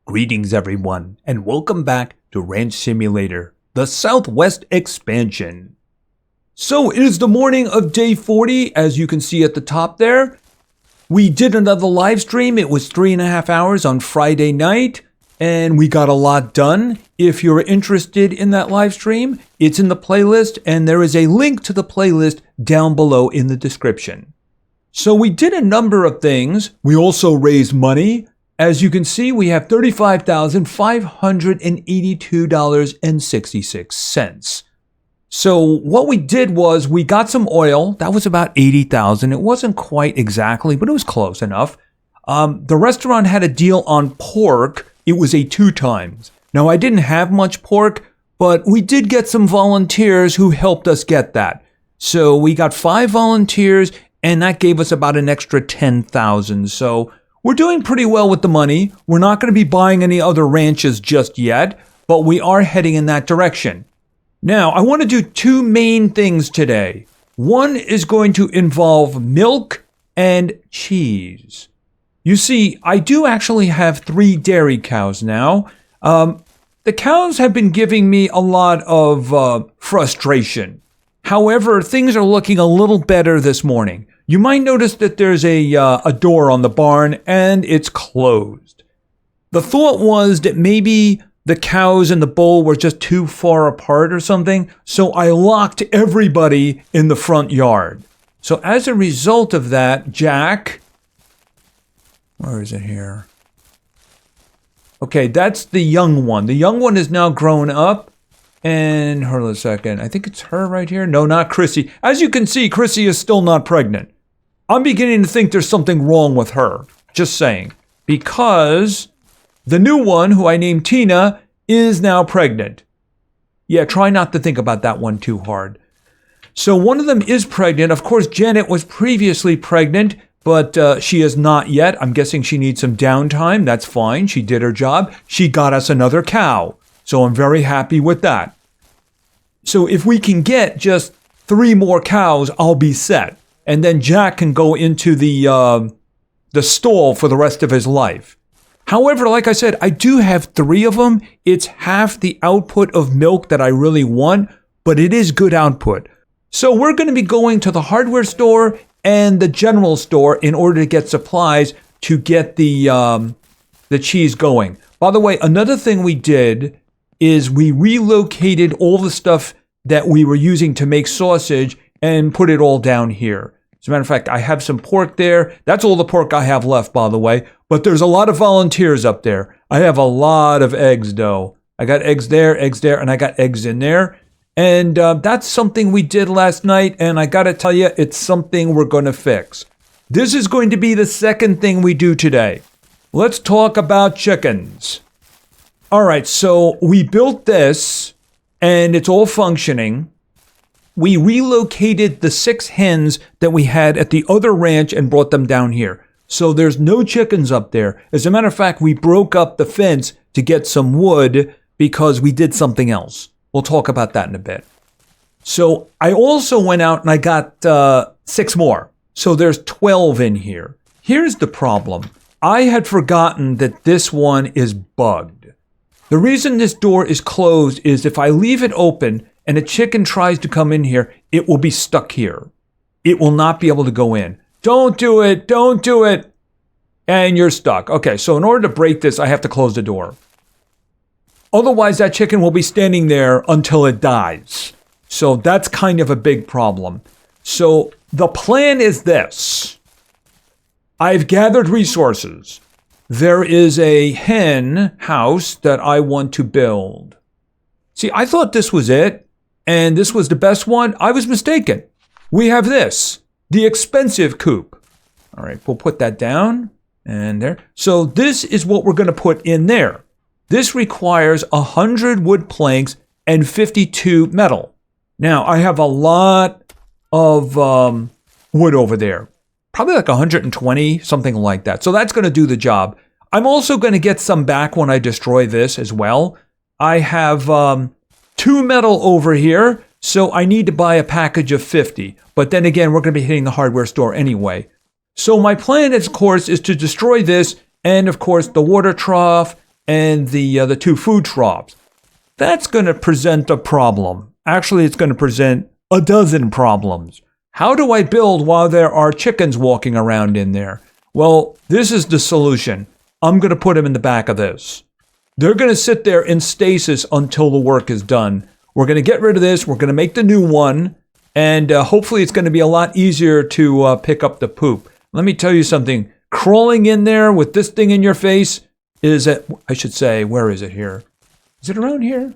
Greetings everyone, and welcome back to Ranch Simulator, the Southwest expansion. So it is the morning of day 40, as you can see at the top there. We did another live stream. It was 3.5 hours on Friday night, and we got a lot done. If you're interested in that live stream, it's in the playlist, and there is a link to the playlist down below in the description. So we did a number of things. We also raised money. As you can see, we have $35,582.66. So what we did was we got some oil. That was about $80,000. It wasn't quite exactly, but it was close enough. The restaurant had a deal on pork. It was a 2 times. Now, I didn't have much pork, but we did get some volunteers who helped us get that. So we got 5 volunteers, and that gave us about an extra $10,000. So we're doing pretty well with the money. We're not going to be buying any other ranches just yet, but we are heading in that direction. Now, I want to do 2 main things today. One is going to involve milk and cheese. You see, I do actually have 3 dairy cows now. The cows have been giving me a lot of frustration. However, things are looking a little better this morning. You might notice that there's a door on the barn and it's closed. The thought was that maybe the cows and the bull were just too far apart or something, so I locked everybody in the front yard. So as a result of that, Jack, where is it here? Okay, that's the young one. The young one is now grown up. And hold on a second. I think it's her right here. No, not Chrissy. As you can see, Chrissy is still not pregnant. I'm beginning to think there's something wrong with her. Just saying. Because the new one, who I named Tina, is now pregnant. Yeah, try not to think about that one too hard. So one of them is pregnant. Of course, Janet was previously pregnant, but she is not yet. I'm guessing she needs some downtime. That's fine. She did her job. She got us another cow. So I'm very happy with that. So if we can get just 3 more cows, I'll be set. And then Jack can go into the stall for the rest of his life. However, like I said, I do have 3 of them. It's half the output of milk that I really want, but it is good output. So we're going to be going to the hardware store and the general store in order to get supplies to get the cheese going. By the way, another thing we did is we relocated all the stuff that we were using to make sausage and put it all down here. As a matter of fact, I have some pork there. That's all the pork I have left, by the way. But there's a lot of volunteers up there. I have a lot of eggs, though. I got eggs there, and I got eggs in there. And that's something we did last night, and I got to tell you, it's something we're going to fix. This is going to be the second thing we do today. Let's talk about chickens. All right, so we built this, and it's all functioning. We relocated the 6 hens that we had at the other ranch and brought them down here. So there's no chickens up there. As a matter of fact, we broke up the fence to get some wood because we did something else. We'll talk about that in a bit. So I also went out and I got 6 more. So there's 12 in here. Here's the problem. I had forgotten that this one is bugged. The reason this door is closed is if I leave it open and a chicken tries to come in here, it will be stuck here. It will not be able to go in. Don't do it. Don't do it. And you're stuck. Okay, so in order to break this, I have to close the door. Otherwise, that chicken will be standing there until it dies. So that's kind of a big problem. So the plan is this. I've gathered resources. There is a hen house that I want to build. See, I thought this was it, and this was the best one. I was mistaken. We have this, the expensive coop. All right, we'll put that down and there. So this is what we're going to put in there. This requires 100 wood planks and 52 metal. Now, I have a lot of wood over there. Probably like 120, something like that. So that's going to do the job. I'm also going to get some back when I destroy this as well. I have 2 metal over here, so I need to buy a package of 50. But then again, we're going to be hitting the hardware store anyway. So my plan, of course, is to destroy this and, of course, the water trough and the 2 food troughs. That's going to present a problem. Actually, it's going to present a dozen problems. How do I build while there are chickens walking around in there? Well, this is the solution. I'm going to put them in the back of this. They're going to sit there in stasis until the work is done. We're going to get rid of this. We're going to make the new one. And hopefully it's going to be a lot easier to pick up the poop. Let me tell you something. Crawling in there with this thing in your face is I should say, where is it here? Is it around here?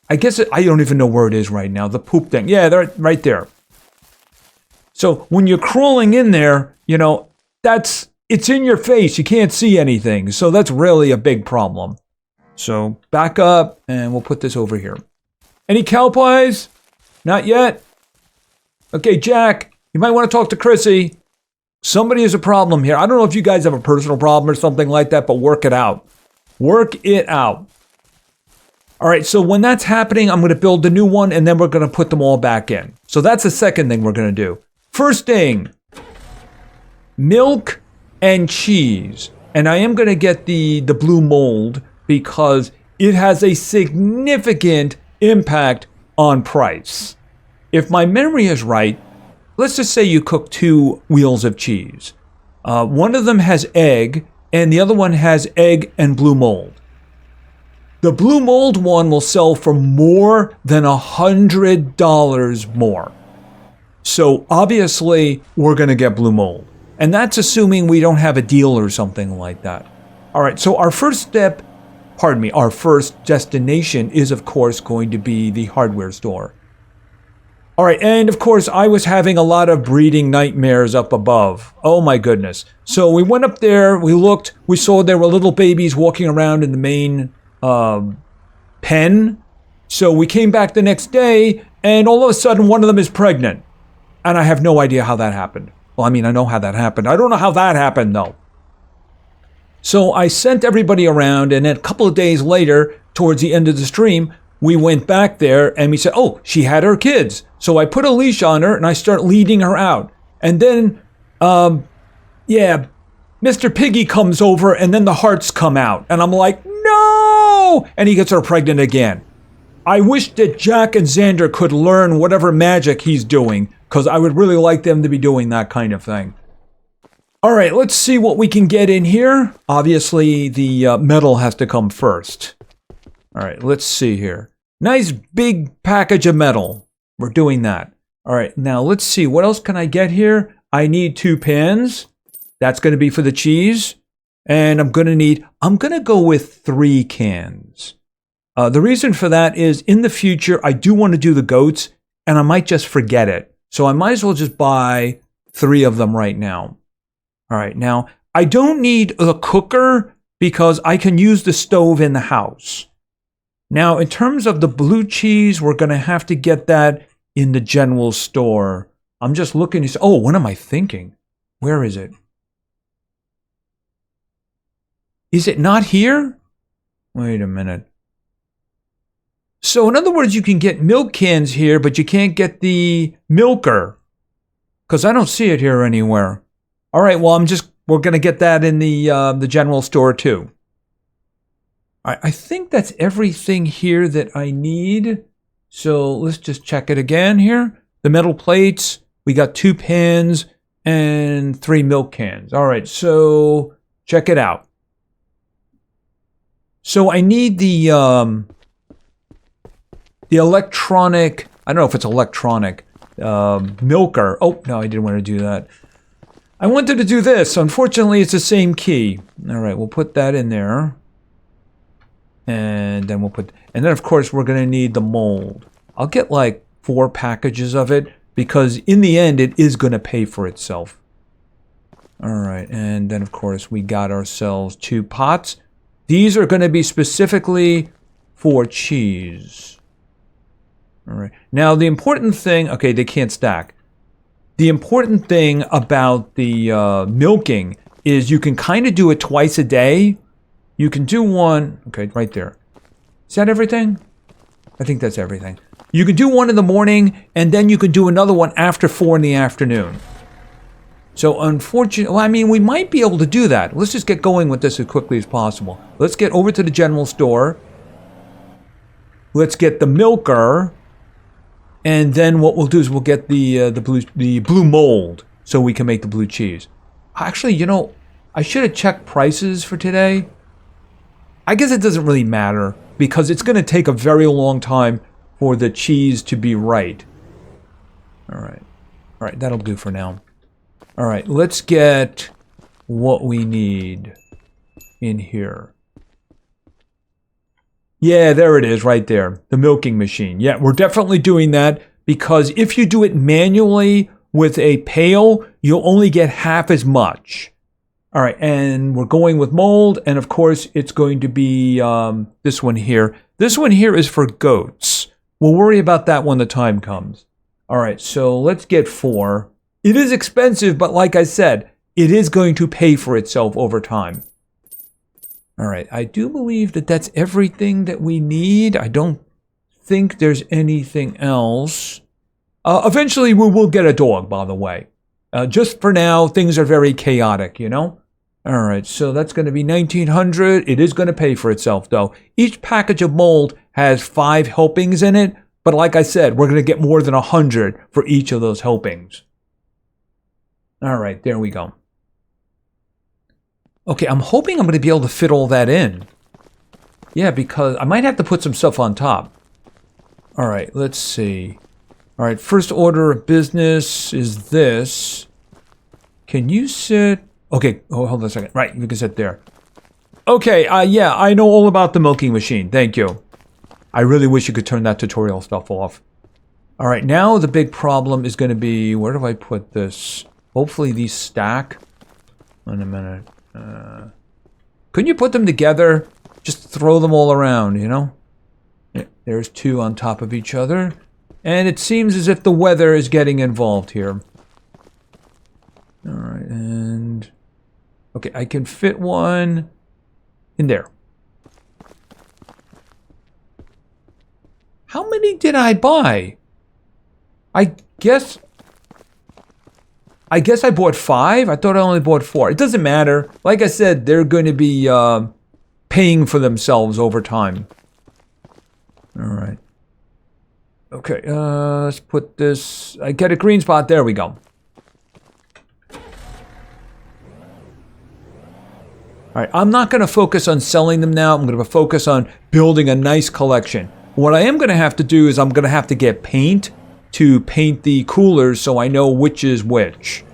I guess I don't even know where it is right now. The poop thing. Yeah, they're right there. So when you're crawling in there, you know, it's in your face. You can't see anything. So that's really a big problem. So back up and we'll put this over here. Any cow pies? Not yet? Okay, Jack, you might want to talk to Chrissy. Somebody has a problem here. I don't know if you guys have a personal problem or something like that, but work it out. Work it out. All right, so when that's happening, I'm going to build the new one, and then we're going to put them all back in. So that's the second thing we're going to do. First thing, milk and cheese. And I am going to get the blue mold because it has a significant impact on price. If my memory is right, let's just say you cook 2 wheels of cheese. One of them has egg, and the other one has egg and blue mold. The blue mold one will sell for more than $100 more. So obviously, we're going to get blue mold. And that's assuming we don't have a deal or something like that. All right, so our first destination is, of course, going to be the hardware store. All right, and of course, I was having a lot of breeding nightmares up above. Oh my goodness. So we went up there, we looked, we saw there were little babies walking around in the main pen. So we came back the next day, and all of a sudden, one of them is pregnant. And I have no idea how that happened. Well, I mean, I know how that happened. I don't know how that happened, though. So I sent everybody around, and then a couple of days later, towards the end of the stream, we went back there, and we said, oh, she had her kids. So I put a leash on her, and I start leading her out. And then, Mr. Piggy comes over, and then the hearts come out. And I'm like, no! And he gets her pregnant again. I wish that Jack and Xander could learn whatever magic he's doing, because I would really like them to be doing that kind of thing. All right, let's see what we can get in here. Obviously, the metal has to come first. All right, let's see here. Nice big package of metal. We're doing that. All right, now let's see. What else can I get here? I need 2 pans. That's going to be for the cheese. And I'm going to go with 3 cans. The reason for that is in the future, I do want to do the goats, and I might just forget it. So I might as well just buy 3 of them right now. All right, now I don't need a cooker because I can use the stove in the house. Now, in terms of the blue cheese, we're going to have to get that in the general store. I'm just looking. Oh, what am I thinking? Where is it? Is it not here? Wait a minute. So, in other words, you can get milk cans here, but you can't get the milker because I don't see it here anywhere. All right, well, we're going to get that in the general store too. I think that's everything here that I need. So let's just check it again here. The metal plates, we got 2 pans and 3 milk cans. All right, so check it out. So I need the electronic, I don't know if it's electronic, milker. Oh, no, I didn't want to do that. I wanted to do this. Unfortunately, it's the same key. All right, we'll put that in there. And then and then of course we're going to need the mold. I'll get like 4 packages of it because in the end it is going to pay for itself. All right, and then of course we got ourselves 2 pots. These are going to be specifically for cheese. All right. Now the important thing, okay, they can't stack. The important thing about the milking is you can kind of do it twice a day. You can do one, okay, right there. Is that everything? I think that's everything. You can do one in the morning, and then you can do another one after 4 in the afternoon. So unfortunately, well, I mean, we might be able to do that. Let's just get going with this as quickly as possible. Let's get over to the general store. Let's get the milker. And then what we'll do is we'll get the blue mold so we can make the blue cheese. Actually, you know, I should have checked prices for today. I guess it doesn't really matter because it's going to take a very long time for the cheese to be right. All right, that'll do for now. All right, let's get what we need in here. Yeah, there it is right there. The milking machine. Yeah, we're definitely doing that because if you do it manually with a pail, you'll only get half as much. All right, and we're going with mold, and of course, it's going to be this one here. This one here is for goats. We'll worry about that when the time comes. All right, so let's get 4. It is expensive, but like I said, it is going to pay for itself over time. All right, I do believe that that's everything that we need. I don't think there's anything else. Eventually, we will get a dog, by the way. Just for now, things are very chaotic, you know? All right, so that's going to be 1,900. It is going to pay for itself, though. Each package of mold has 5 helpings in it. But like I said, we're going to get more than 100 for each of those helpings. All right, there we go. Okay, I'm hoping I'm going to be able to fit all that in. Yeah, because I might have to put some stuff on top. All right, let's see. All right, first order of business is this. Can you sit? Okay, hold on a second. Right, you can sit there. Okay, yeah, I know all about the milking machine. Thank you. I really wish you could turn that tutorial stuff off. All right, now the big problem is going to be, where do I put this? Hopefully these stack. In a minute. Couldn't you put them together? Just throw them all around, you know? Yeah, there's 2 on top of each other. And it seems as if the weather is getting involved here. All right, and... okay, I can fit one in there. How many did I buy? I guess I bought 5. I thought I only bought 4. It doesn't matter. Like I said, they're going to be paying for themselves over time. All right. Okay, let's put this... I get a green spot. There we go. All right, I'm not going to focus on selling them now. I'm going to focus on building a nice collection. What I am going to have to do is I'm going to have to get paint to paint the coolers so I know which is which.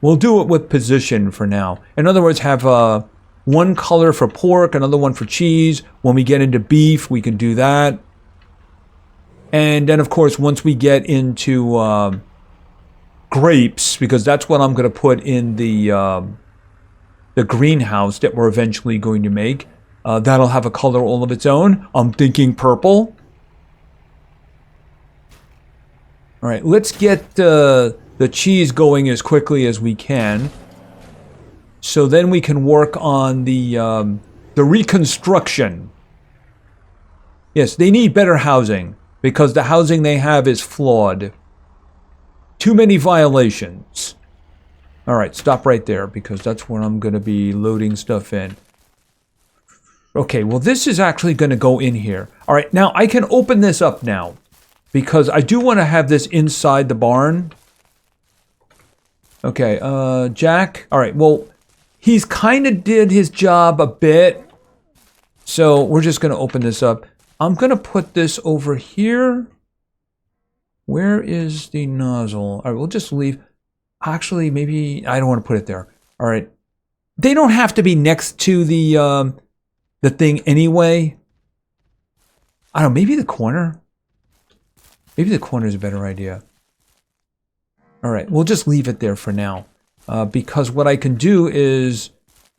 We'll do it with position for now. In other words, have one color for pork, another one for cheese. When we get into beef, we can do that. And then, of course, once we get into grapes, because that's what I'm going to put in the greenhouse that we're eventually going to make, that'll have a color all of its own. I'm thinking purple. All right, let's get the cheese going as quickly as we can. So then we can work on the reconstruction. Yes, they need better housing because the housing they have is flawed. Too many violations. All right, stop right there because that's where I'm going to be loading stuff in. Okay, well, this is actually going to go in here. All right, now I can open this up now because I do want to have this inside the barn. Okay, Jack. All right, well, he's kind of did his job a bit. So we're just going to open this up. I'm going to put this over here. Where is the nozzle? All right, we'll just leave. Actually, maybe I don't want to put it there. All right. They don't have to be next to the thing anyway. I don't know, maybe the corner? Maybe the corner is a better idea. All right, we'll just leave it there for now. Because what I can do is...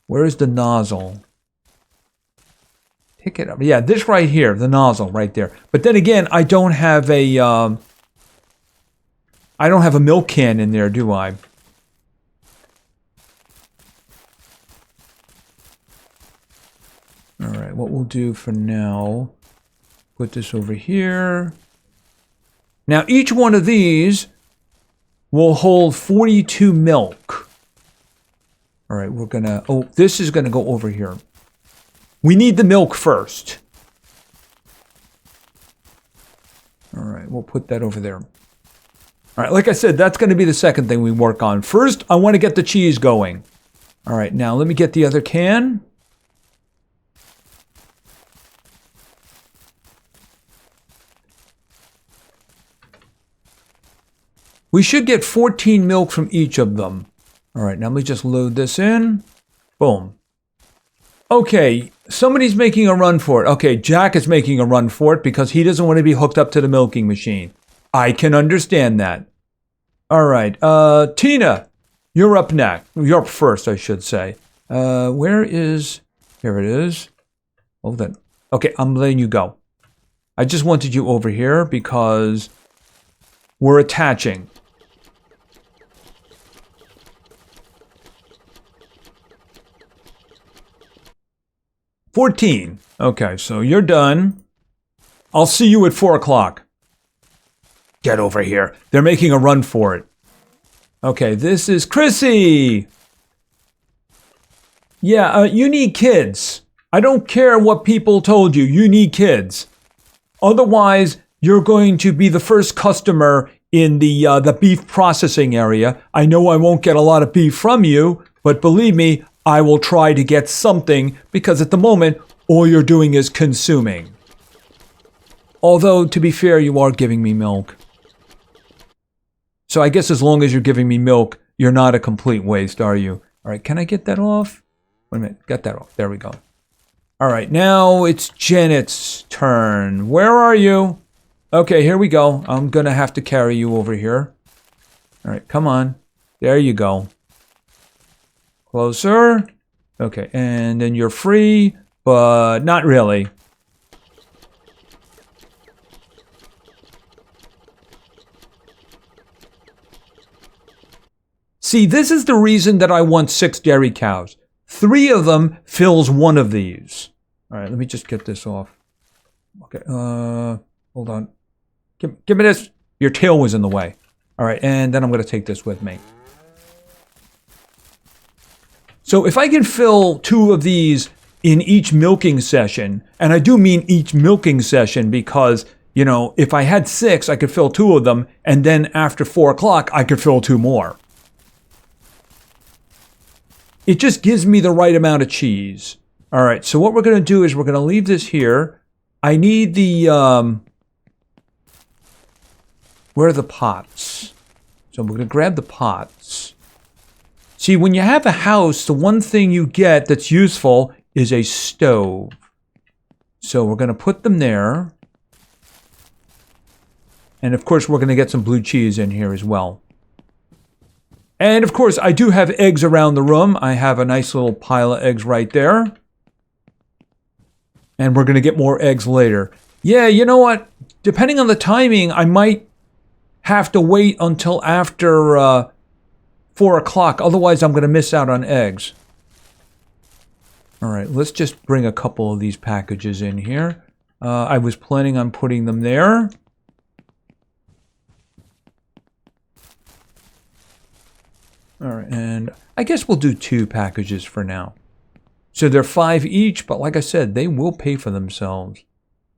where is the nozzle? Pick it up. Yeah, this right here, the nozzle right there. But then again, I don't have a milk can in there, do I? All right, what we'll do for now, put this over here. Now, each one of these will hold 42 milk. All right, we're gonna, oh, this is gonna go over here. We need the milk first. All right, we'll put that over there. All right, like I said, that's gonna be the second thing we work on. First, I wanna get the cheese going. All right, now let me get the other can. We should get 14 milk from each of them. All right, now let me just load this in. Boom. Okay, somebody's making a run for it. Okay, Jack is making a run for it because he doesn't want to be hooked up to the milking machine. I can understand that. All right, Tina, you're up next. You're up first, I should say. Where is... Here it is. Hold on. Okay, I'm letting you go. I just wanted you over here because we're attaching. $14. Okay, so you're done. I'll see you at 4 o'clock. Get over here. They're making a run for it. Okay, this is Chrissy. Yeah, you need kids. I don't care what people told you. You need kids. Otherwise, you're going to be the first customer in the beef processing area. I know I won't get a lot of beef from you, but believe me, I will try to get something because at the moment, all you're doing is consuming. Although, to be fair, you are giving me milk. So I guess as long as you're giving me milk, you're not a complete waste, are you? All right, can I get that off? Wait a minute, get that off. There we go. All right, now it's Janet's turn. Where are you? Okay, here we go. I'm going to have to carry you over here. All right, come on. There you go. Closer. Okay, and then you're free, but not really. See, this is the reason that I want 6 dairy cows. 3 of them fills one of these. All right, let me just get this off. Okay, hold on. Give me this. Your tail was in the way. All right, and then I'm going to take this with me. So if I can fill 2 of these in each milking session, and I do mean each milking session because, you know, if I had 6, I could fill 2 of them, and then after 4 o'clock, I could fill 2 more. It just gives me the right amount of cheese. All right, so what we're going to do is we're going to leave this here. I need the, where are the pots? So we're going to grab the pots. See, when you have a house, the one thing you get that's useful is a stove. So we're going to put them there. And of course, we're going to get some blue cheese in here as well. And of course, I do have eggs around the room. I have a nice little pile of eggs right there. And we're going to get more eggs later. Yeah, you know what? Depending on the timing, I might have to wait until after 4 o'clock. Otherwise, I'm going to miss out on eggs. All right, let's just bring a couple of these packages in here. I was planning on putting them there. All right, and I guess we'll do 2 packages for now. So they're 5 each, but like I said, they will pay for themselves.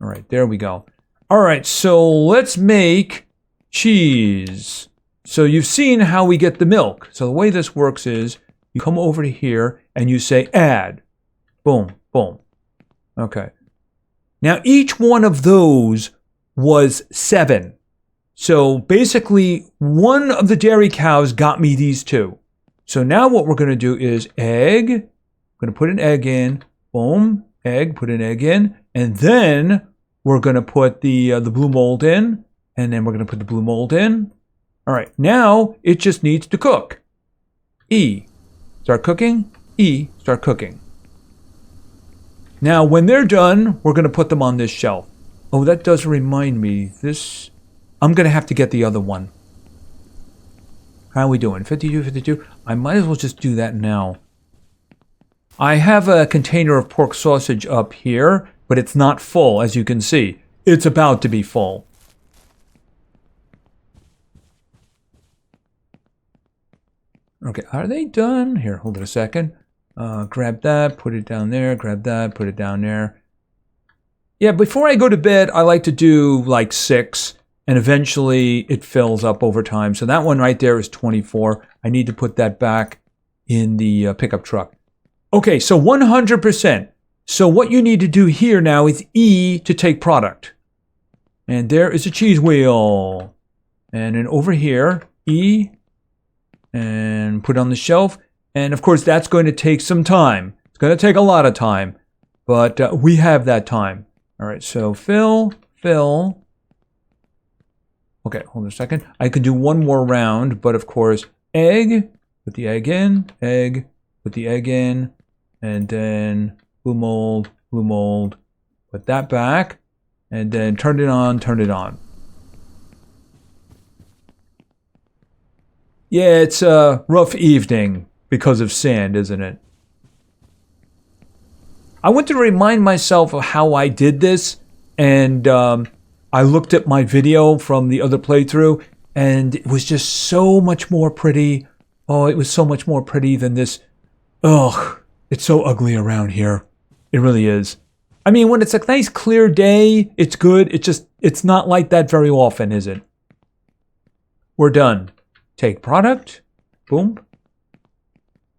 All right, there we go. All right, so let's make cheese. So you've seen how we get the milk. So the way this works is you come over to here and you say add. Boom, boom. Okay. Now each one of those was 7. So basically, one of the dairy cows got me these 2. So now what we're going to do is egg. We're going to put an egg in. Boom. Egg. Put an egg in. And then we're going to put the blue mold in. And then we're going to put the blue mold in. All right. Now it just needs to cook. E. Start cooking. E. Start cooking. Now when they're done, we're going to put them on this shelf. Oh, that does remind me. This... I'm going to have to get the other one. How are we doing? 52, 52? I might as well just do that now. I have a container of pork sausage up here, but it's not full, as you can see. It's about to be full. Okay, are they done? Here, hold it a second. Grab that, put it down there, grab that, put it down there. Yeah, before I go to bed, I like to do like 6, and eventually it fills up over time. So that one right there is 24. I need to put that back in the pickup truck. Okay, so 100%. So what you need to do here now is E to take product. And there is a cheese wheel. And then over here, E, and put it on the shelf. And of course, that's going to take some time. It's going to take a lot of time, but we have that time. All right, so fill. Okay, hold on a second. I could do one more round, but of course, egg, put the egg in, egg, put the egg in, and then blue mold, put that back, and then turn it on. Yeah, it's a rough evening because of sand, isn't it? I want to remind myself of how I did this, and I looked at my video from the other playthrough, and it was just so much more pretty. Oh, it was so much more pretty than this. Ugh, it's so ugly around here. It really is. I mean, when it's a nice clear day, it's good. It's not like that very often, is it? We're done. Take product. Boom.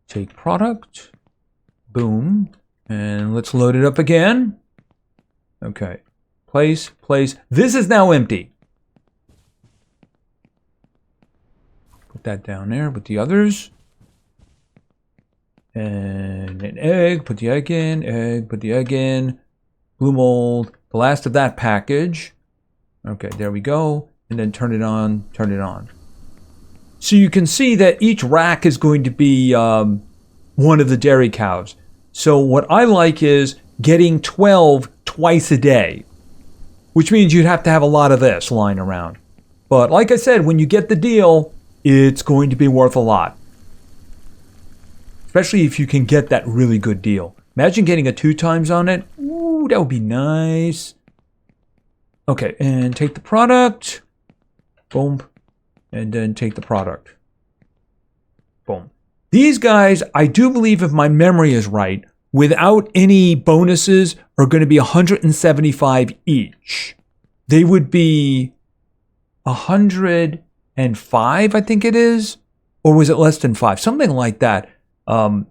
Take product. Boom. And let's load it up again. Okay. Place. This is now empty. Put that down there with the others. And an egg. Put the egg in. Egg. Put the egg in. Blue mold. The last of that package. Okay, there we go. And then turn it on. So you can see that each rack is going to be one of the dairy cows. So what I like is getting 12 twice a day, which means you'd have to have a lot of this lying around. But like I said, when you get the deal, it's going to be worth a lot. Especially if you can get that really good deal. Imagine getting a 2 times on it. Ooh, that would be nice. Okay, and take the product. Boom. And then take the product. Boom. These guys, I do believe if my memory is right, without any bonuses, are going to be 175 each. They would be 105, I think it is. Or was it less than 5? Something like that. No,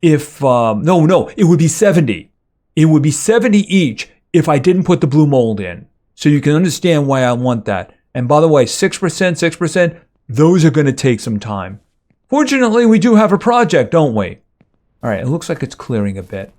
it would be 70. It would be 70 each if I didn't put the blue mold in. So you can understand why I want that. And by the way, 6%, those are going to take some time. Fortunately, we do have a project, don't we? All right, it looks like it's clearing a bit.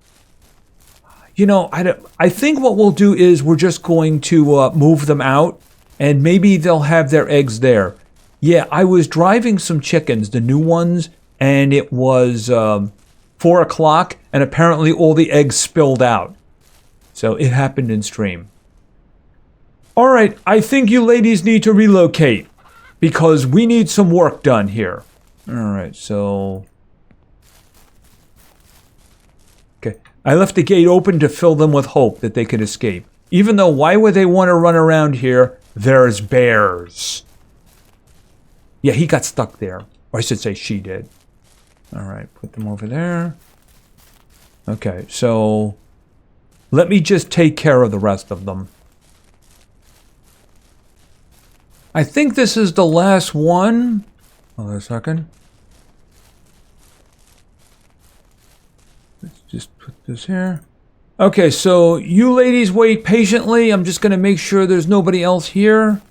You know, I think what we'll do is we're just going to move them out, and maybe they'll have their eggs there. Yeah, I was driving some chickens, the new ones, and it was 4 o'clock, and apparently all the eggs spilled out. So it happened in stream. All right, I think you ladies need to relocate because we need some work done here. All right, so... Okay, I left the gate open to fill them with hope that they could escape. Even though, why would they want to run around here? There's bears. Yeah, he got stuck there. Or I should say she did. All right, put them over there. Okay, so... let me just take care of the rest of them. I think this is the last one. Hold on a second. Let's just put this here. Okay, so you ladies wait patiently. I'm just going to make sure there's nobody else here.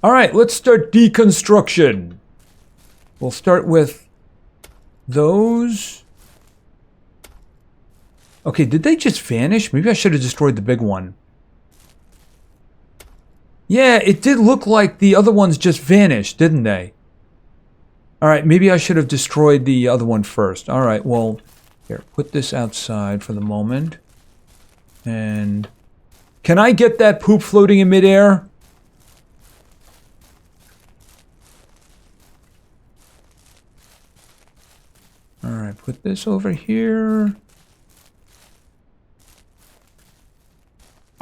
All right, let's start deconstruction. We'll start with those. Okay, did they just vanish? Maybe I should have destroyed the big one. Yeah, it did look like the other ones just vanished, didn't they? Alright, maybe I should have destroyed the other one first. Alright, well, here, put this outside for the moment. And... can I get that poop floating in midair? Alright, put this over here.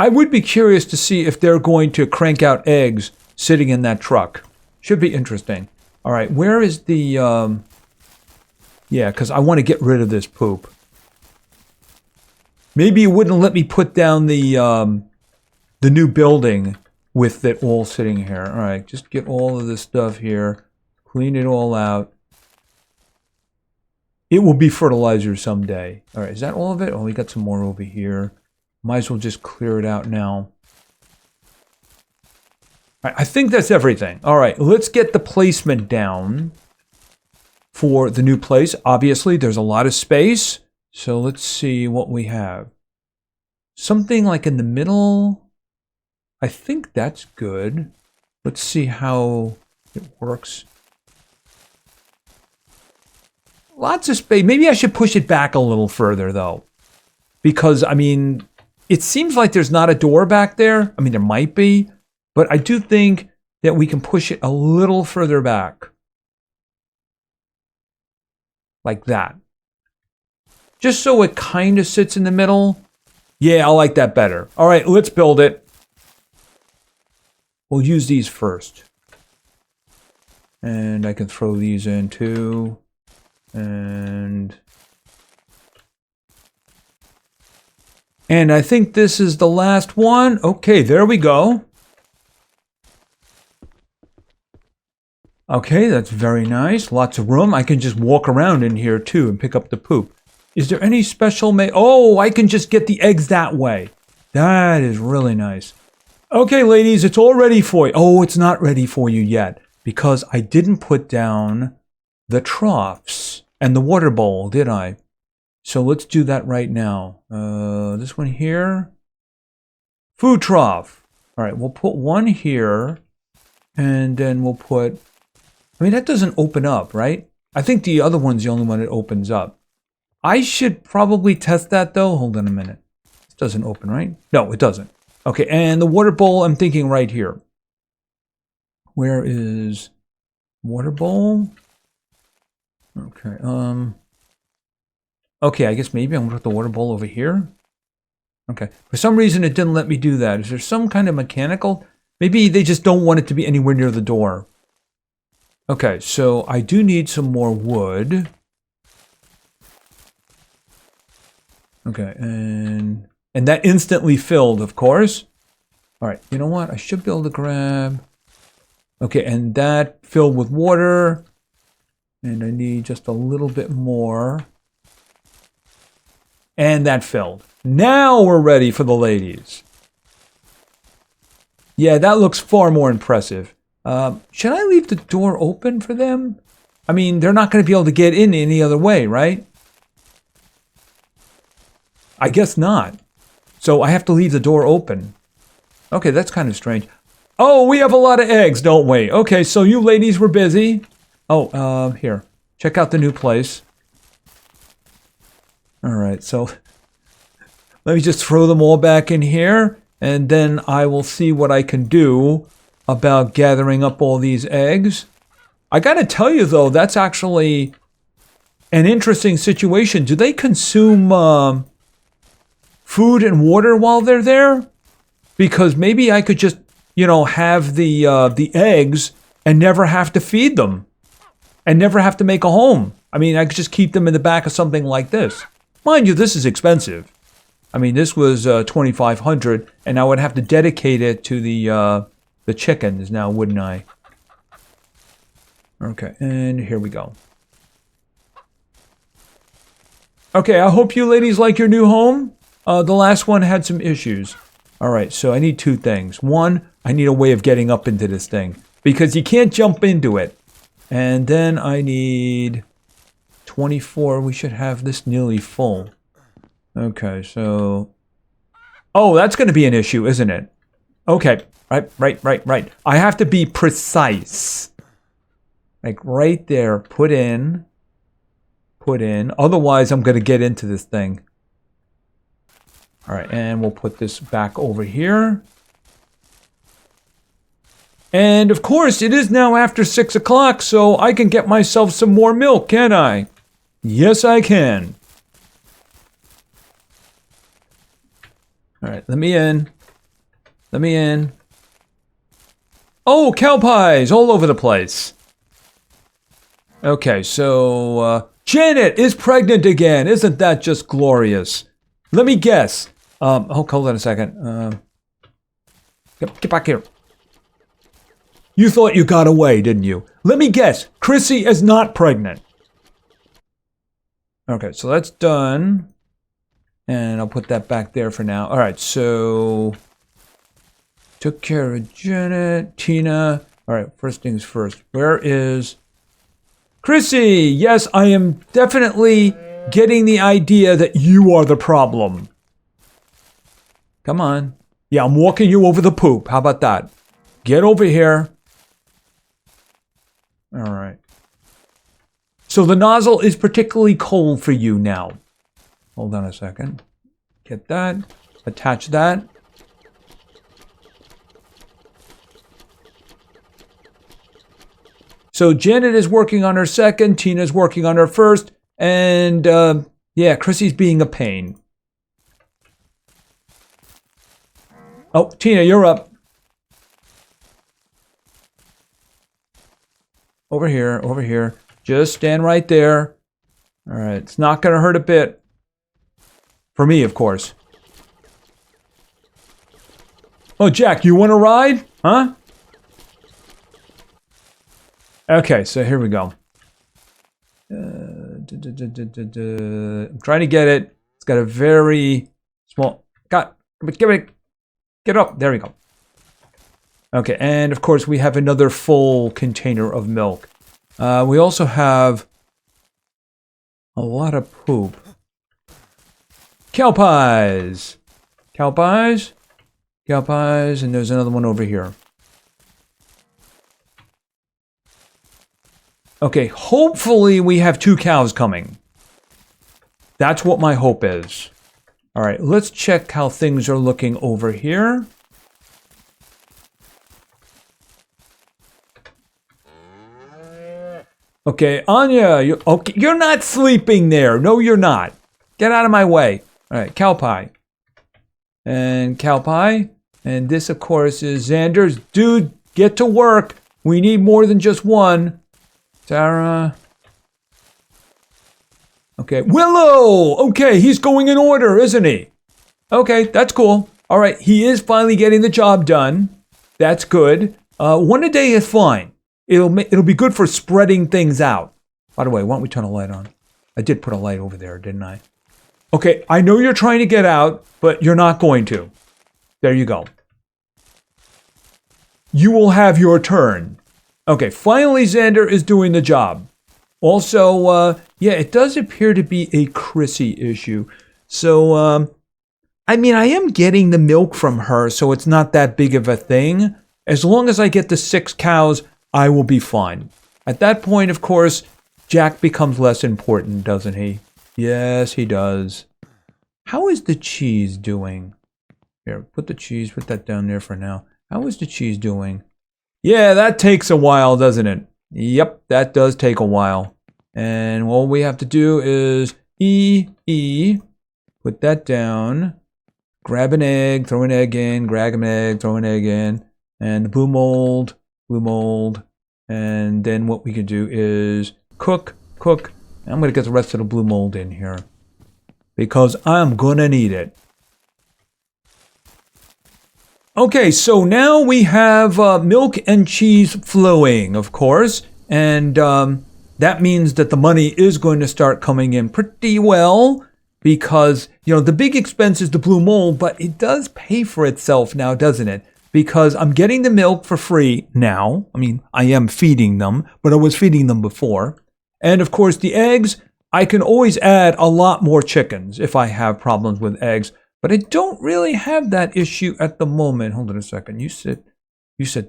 I would be curious to see if they're going to crank out eggs sitting in that truck. Should be interesting. All right, where is the... yeah, because I want to get rid of this poop. Maybe you wouldn't let me put down the new building with it all sitting here. All right, just get all of this stuff here. Clean it all out. It will be fertilizer someday. All right, is that all of it? Oh, we got some more over here. Might as well just clear it out now. All right, I think that's everything. All right, let's get the placement down for the new place. Obviously, there's a lot of space. So let's see what we have. Something like in the middle. I think that's good. Let's see how it works. Lots of space. Maybe I should push it back a little further, though. Because, I mean, it seems like there's not a door back there. I mean, there might be. But I do think that we can push it a little further back. Like that. Just so it kind of sits in the middle. Yeah, I like that better. All right, let's build it. We'll use these first. And I can throw these in too. And I think this is the last one. Okay, there we go. Okay, that's very nice. Lots of room. I can just walk around in here too and pick up the poop. Is there any special oh, I can just get the eggs that way. That is really nice. Okay, ladies, it's all ready for you. Oh, it's not ready for you yet because I didn't put down the troughs and the water bowl, did I? So let's do that right now. This one here. Food trough. All right, we'll put one here and then we'll put... I mean, that doesn't open up, right? I think the other one's the only one that opens up. I should probably test that, though. Hold on a minute. This doesn't open, right? No, it doesn't. Okay, and the water bowl, I'm thinking right here. Where is water bowl? Okay, okay, I guess maybe I'm going to put the water bowl over here. Okay, for some reason it didn't let me do that. Is there some kind of mechanical? Maybe they just don't want it to be anywhere near the door. Okay, so I do need some more wood. Okay, and that instantly filled, of course. All right, you know what? I should be able to grab... Okay, and that filled with water. And I need just a little bit more. And that filled. Now we're ready for the ladies. Yeah, that looks far more impressive. Should I leave the door open for them? I mean, they're not going to be able to get in any other way, right? I guess not. So I have to leave the door open. Okay, that's kind of strange. Oh, we have a lot of eggs, don't we? Okay, so you ladies were busy. Oh, here. Check out the new place. All right, so let me just throw them all back in here, and then I will see what I can do about gathering up all these eggs. I gotta tell you, though, that's actually an interesting situation. Do they consume food and water while they're there? Because maybe I could just, you know, have the eggs and never have to feed them. And never have to make a home. I mean, I could just keep them in the back of something like this. Mind you, this is expensive. I mean, this was $2,500, and I would have to dedicate it to the chickens now, wouldn't I? Okay, and here we go. Okay, I hope you ladies like your new home. The last one had some issues. All right, so I need two things. One, I need a way of getting up into this thing because you can't jump into it. And then I need 24. We should have this nearly full. Okay, so... Oh, that's going to be an issue, isn't it? Okay, right. I have to be precise. Like right there, put in. Otherwise, I'm going to get into this thing. All right, and we'll put this back over here. And of course, it is now after 6 o'clock, so I can get myself some more milk, can't I? Yes, I can. All right, let me in. Let me in. Oh, cow pies all over the place. Okay, so Janet is pregnant again. Isn't that just glorious? Let me guess. Hold on a second. Get back here. You thought you got away, didn't you? Let me guess. Chrissy is not pregnant. Okay, so that's done. And I'll put that back there for now. All right, so took care of Janet, Tina. All right, first things first. Where is Chrissy? Yes, I am definitely getting the idea that you are the problem. Come on. Yeah, I'm walking you over the poop. How about that? Get over here. All right. So the nozzle is particularly cold for you now. Hold on a second. Get that. Attach that. So Janet is working on her second. Tina's working on her first. And yeah, Chrissy's being a pain. Oh, Tina, you're up. Over here, over here. Just stand right there. All right, it's not going to hurt a bit. For me, of course. Oh, Jack, you want to ride? Huh? Okay, so here we go. I'm trying to get it. It's got a very small... Get up. There we go. Okay, and of course we have another full container of milk. We also have a lot of poop. Cow pies. Cow pies. Cow pies, and there's another one over here. Okay, hopefully we have 2 cows coming. That's what my hope is. All right, let's check how things are looking over here. Okay, Anya, you're not sleeping there. No, you're not. Get out of my way. All right, cow pie. And cow pie. And this, of course, is Xander's. Dude, get to work. We need more than just one. Sarah. Okay, Willow! Okay, he's going in order, isn't he? Okay, that's cool. All right, he is finally getting the job done. That's good. One a day is fine. It'll be good for spreading things out. By the way, why don't we turn a light on? I did put a light over there, didn't I? Okay, I know you're trying to get out, but you're not going to. There you go. You will have your turn. Okay, finally Xander is doing the job. Also, yeah, it does appear to be a Chrissy issue. So, I mean, I am getting the milk from her, so it's not that big of a thing. As long as I get the 6 cows, I will be fine. At that point, of course, Jack becomes less important, doesn't he? Yes, he does. How is the cheese doing? Here, put that down there for now. How is the cheese doing? Yeah, that takes a while, doesn't it? Yep, that does take a while. And all we have to do is put that down, grab an egg, throw an egg in, grab an egg, throw an egg in, and the blue mold, and then what we can do is cook. I'm going to get the rest of the blue mold in here because I'm going to need it. Okay, so now we have milk and cheese flowing, of course, and that means that the money is going to start coming in pretty well because, you know, the big expense is the blue mold, but it does pay for itself now, doesn't it? Because I'm getting the milk for free now. I mean, I am feeding them, but I was feeding them before. And of course, the eggs, I can always add a lot more chickens if I have problems with eggs. But I don't really have that issue at the moment. Hold on a second. You sit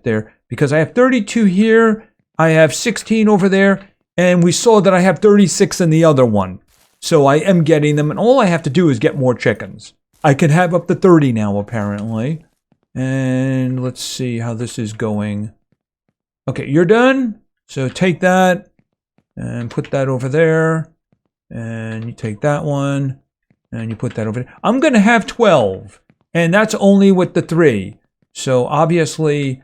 there. Because I have 32 here. I have 16 over there. And we saw that I have 36 in the other one. So I am getting them. And all I have to do is get more chickens. I can have up to 30 now, apparently. And let's see how this is going. Okay, you're done. So take that. And put that over there. And you take that one. And you put that over there. I'm going to have 12. And that's only with the 3. So obviously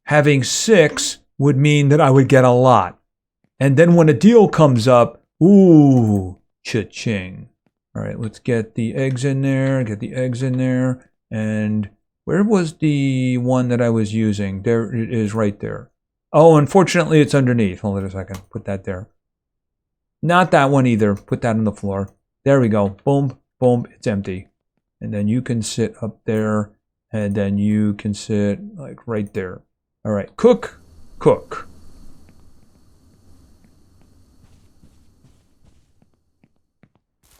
having 6 would mean that I would get a lot. And then when a deal comes up, ooh, cha-ching. All right, let's get the eggs in there, And where was the one that I was using? There it is right there. Oh, unfortunately, it's underneath. Hold on a second. Put that there. Not that one either. Put that on the floor. There we go. Boom, boom. It's empty. And then you can sit up there. And then you can sit like right there. All right. Cook, cook.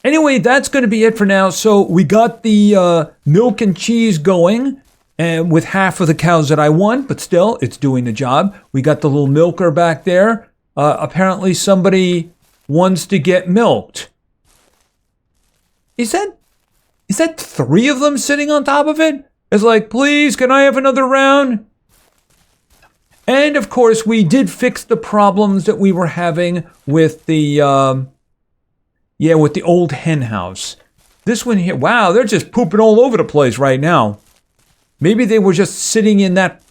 Anyway, that's going to be it for now. So we got the milk and cheese going, and with half of the cows that I want, but still, it's doing the job. We got the little milker back there. Apparently, somebody wants to get milked. Is that 3 of them sitting on top of it? It's like, please, can I have another round? And of course, we did fix the problems that we were having with the with the old hen house. This one here, wow, they're just pooping all over the place right now. Maybe they were just sitting in that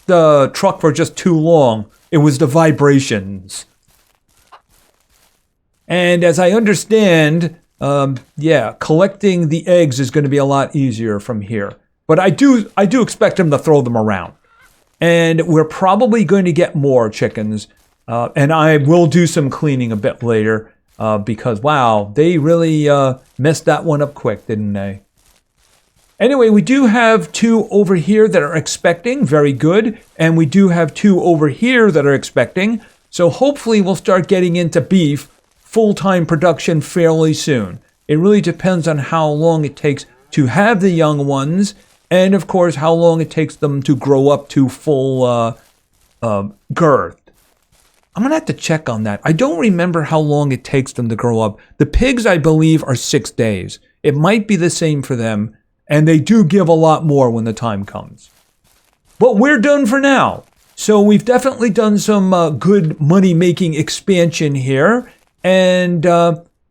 truck for just too long. It was the vibrations. And as I understand, collecting the eggs is going to be a lot easier from here. But I do expect them to throw them around. And we're probably going to get more chickens. And I will do some cleaning a bit later. Because, wow, they really messed that one up quick, didn't they? Anyway, we do have 2 over here that are expecting. Very good. And we do have 2 over here that are expecting. So hopefully we'll start getting into beef full-time production fairly soon. It really depends on how long it takes to have the young ones. And, of course, how long it takes them to grow up to full girth. I'm going to have to check on that. I don't remember how long it takes them to grow up. The pigs, I believe, are 6 days. It might be the same for them, and they do give a lot more when the time comes. But we're done for now. So we've definitely done some good money-making expansion here, and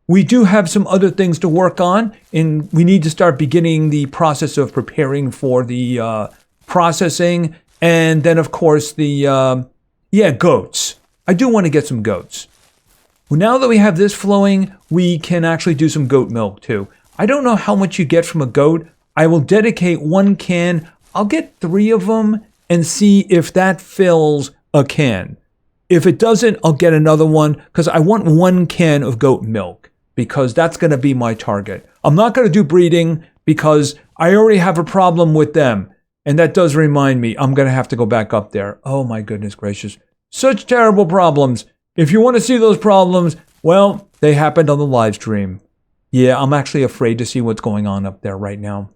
we do have some other things to work on, and we need to start beginning the process of preparing for the processing, and then, of course, the, goats. I do want to get some goats. Well, now that we have this flowing, we can actually do some goat milk too. I don't know how much you get from a goat. I will dedicate 1 can. I'll get 3 of them and see if that fills a can. If it doesn't, I'll get another one because I want 1 can of goat milk because that's going to be my target. I'm not going to do breeding because I already have a problem with them. And that does remind me, I'm going to have to go back up there. Oh my goodness gracious. Such terrible problems. If you want to see those problems, well, they happened on the live stream. Yeah, I'm actually afraid to see what's going on up there right now.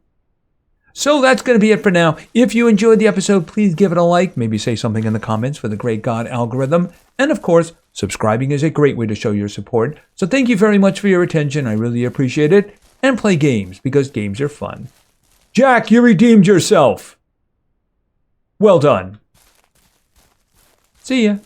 So that's going to be it for now. If you enjoyed the episode, please give it a like. Maybe say something in the comments for the great God algorithm. And of course, subscribing is a great way to show your support. So thank you very much for your attention. I really appreciate it. And play games because games are fun. Jack, you redeemed yourself. Well done. See ya.